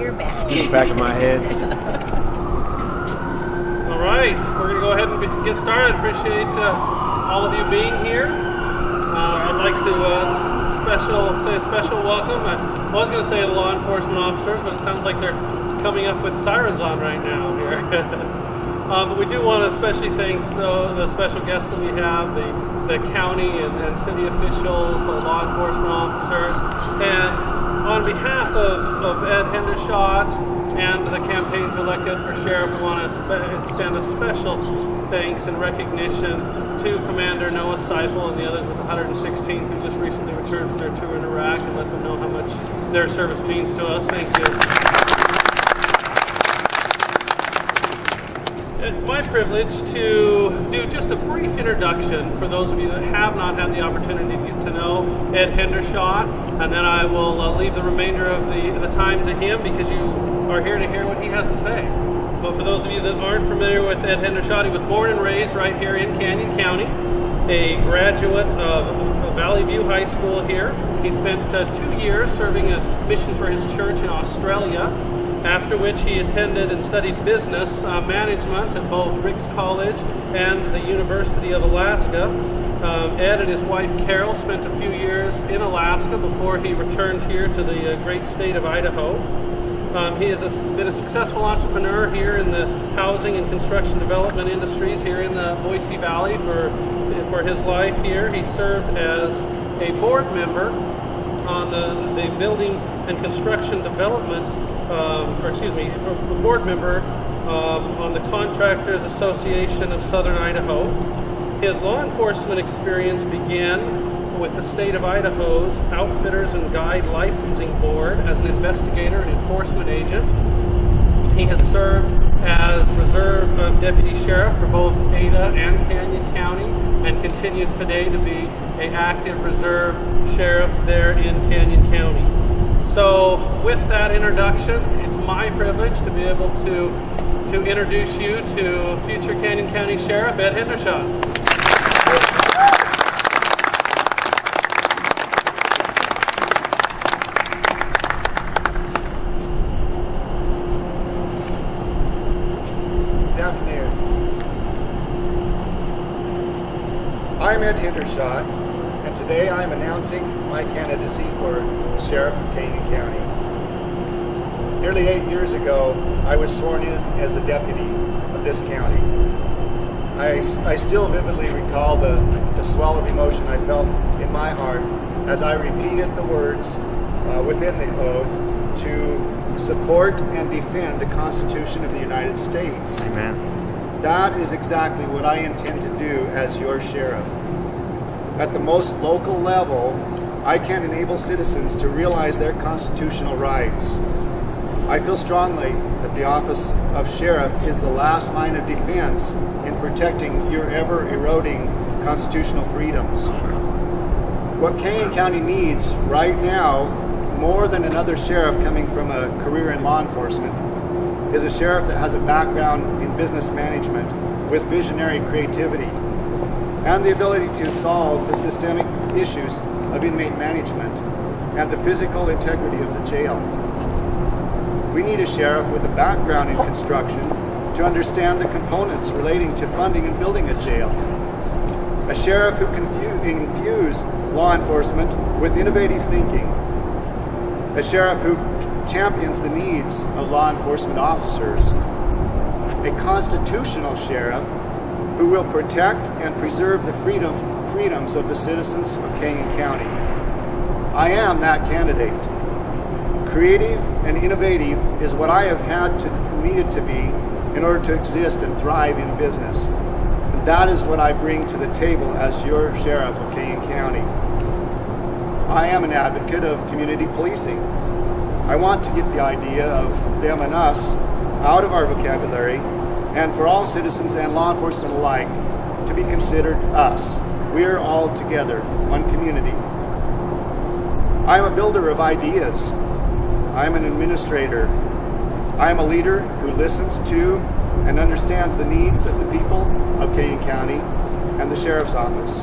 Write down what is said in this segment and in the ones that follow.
your back. Back of my head. All right, we're going to go ahead and get started. Appreciate all of you being here. I'd like to say a special welcome. I was going to say to law enforcement officers, but it sounds like they're coming up with sirens on right now here. But we do want to especially thank the special guests that we have, the county and city officials, law enforcement officers, and on behalf of Ed Hendershot and the campaign to elect Ed for sheriff, we want to extend a special thanks and recognition to Commander Noah Seipel and the others with the 116th who just recently returned from their tour in Iraq, and let them know how much their service means to us. Thank you. It's my privilege to do just a brief introduction for those of you that have not had the opportunity to get to know Ed Hendershot, and then I will leave the remainder of the time to him because you are here to hear what he has to say. But for those of you that aren't familiar with Ed Hendershot, he was born and raised right here in Canyon County, a graduate of Valley View High School here. He spent 2 years serving a mission for his church in Australia, after which he attended and studied business management at both Ricks College and the University of Alaska. Ed and his wife Carol spent a few years in Alaska before he returned here to the great state of Idaho. He has been a successful entrepreneur here in the housing and construction development industries here in the Boise Valley for his life here. He served as a board member on the building and construction development board member on the Contractors Association of Southern Idaho. His law enforcement experience began with the state of Idaho's Outfitters and Guide Licensing Board as an investigator and enforcement agent. He has served as Reserve Deputy Sheriff for both Ada and Canyon County and continues today to be an active Reserve Sheriff there in Canyon County. So with that introduction, it's my privilege to be able to introduce you to future Canyon County Sheriff Ed Hendershot. Good afternoon. I'm Ed Hendershot, and today I'm announcing my candidacy for Sheriff of Canyon County. Nearly 8 years ago, I was sworn in as a deputy of this county. I still vividly recall the swell of emotion I felt in my heart as I repeated the words within the oath to support and defend the Constitution of the United States. Amen. That is exactly what I intend to do as your sheriff. At the most local level, I can enable citizens to realize their constitutional rights. I feel strongly that the office of sheriff is the last line of defense in protecting your ever-eroding constitutional freedoms. What Canyon County needs right now, more than another sheriff coming from a career in law enforcement, is a sheriff that has a background in business management with visionary creativity and the ability to solve the systemic issues of inmate management and the physical integrity of the jail. We need a sheriff with a background in construction to understand the components relating to funding and building a jail. A sheriff who can infuse law enforcement with innovative thinking. A sheriff who champions the needs of law enforcement officers. A constitutional sheriff who will protect and preserve the freedoms of the citizens of Canyon County. I am that candidate. Creative and innovative is what I have needed to be in order to exist and thrive in business. And that is what I bring to the table as your sheriff of Canyon County. I am an advocate of community policing. I want to get the idea of them and us out of our vocabulary, and for all citizens and law enforcement alike to be considered us. We are all together, one community. I am a builder of ideas. I am an administrator. I am a leader who listens to and understands the needs of the people of Canyon County and the Sheriff's Office.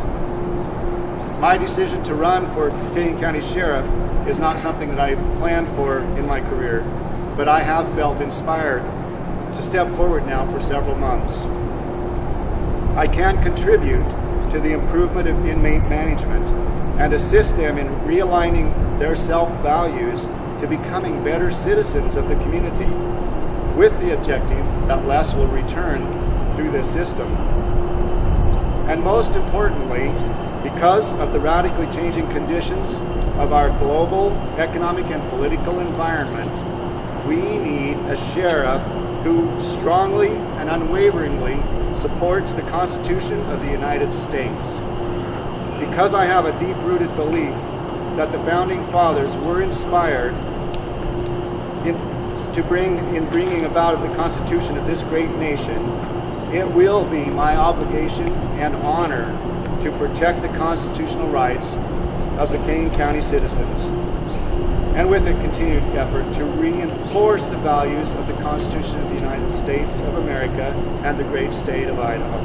My decision to run for Canyon County Sheriff is not something that I've planned for in my career. but I have felt inspired to step forward now for several months. I can contribute to the improvement of inmate management and assist them in realigning their self-values to becoming better citizens of the community, with the objective that less will return through this system. And most importantly, because of the radically changing conditions of our global economic and political environment, we need a sheriff who strongly and unwaveringly supports the Constitution of the United States. Because I have a deep-rooted belief that the Founding Fathers were inspired in bringing about the Constitution of this great nation, it will be my obligation and honor to protect the constitutional rights of the Kane County citizens, and with a continued effort to reinforce the values of the Constitution of the United States of America and the great state of Idaho.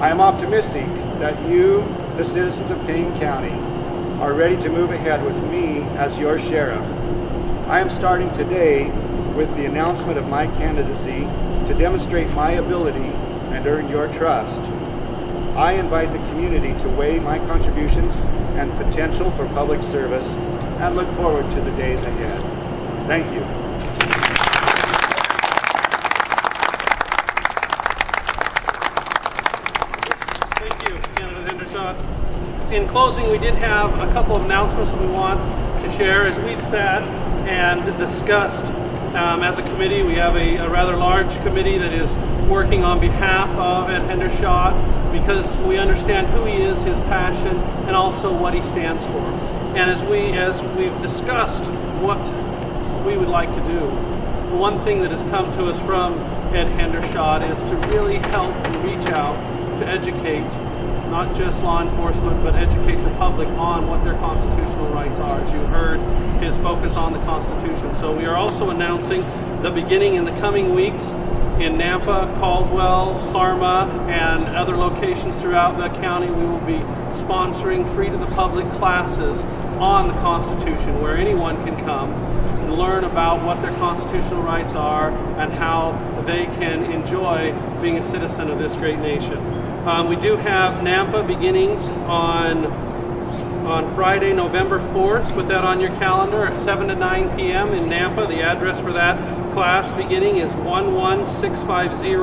I am optimistic that you, the citizens of Kane County, are ready to move ahead with me as your sheriff. I am starting today with the announcement of my candidacy to demonstrate my ability and earn your trust. I invite the community to weigh my contributions and potential for public service and look forward to the days ahead. Thank you. Thank you, Candidate Hendershot. In closing, we did have a couple of announcements that we want to share. As we've sat and discussed as a committee, we have a rather large committee that is working on behalf of Ed Hendershot, because we understand who he is, his passion, and also what he stands for. And as we've discussed what we would like to do, the one thing that has come to us from Ed Hendershot is to really help and reach out to educate not just law enforcement, but educate the public on what their constitutional rights are. As you heard, his focus on the Constitution. So we are also announcing the beginning in the coming weeks in Nampa, Caldwell, Parma, and other locations throughout the county. We will be sponsoring free to the public classes on the Constitution, where anyone can come and learn about what their constitutional rights are and how they can enjoy being a citizen of this great nation. We do have Nampa beginning on Friday, November 4th. Put that on your calendar at 7 to 9 p.m. in Nampa. The address for that class beginning is 11650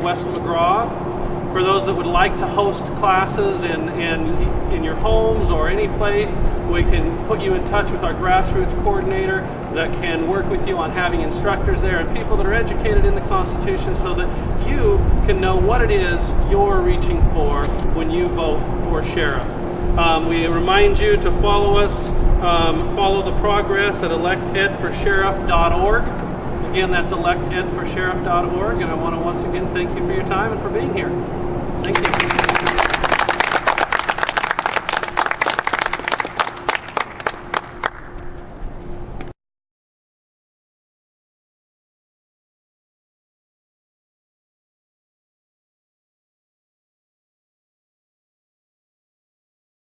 West McGraw. For those that would like to host classes in your homes or any place, we can put you in touch with our grassroots coordinator that can work with you on having instructors there and people that are educated in the Constitution, so that you can know what it is you're reaching for when you vote for sheriff. We remind you to follow us, follow the progress at electedforsheriff.org. Again, that's electedforsheriff.org, and I want to once again thank you for your time and for being here. Thank you.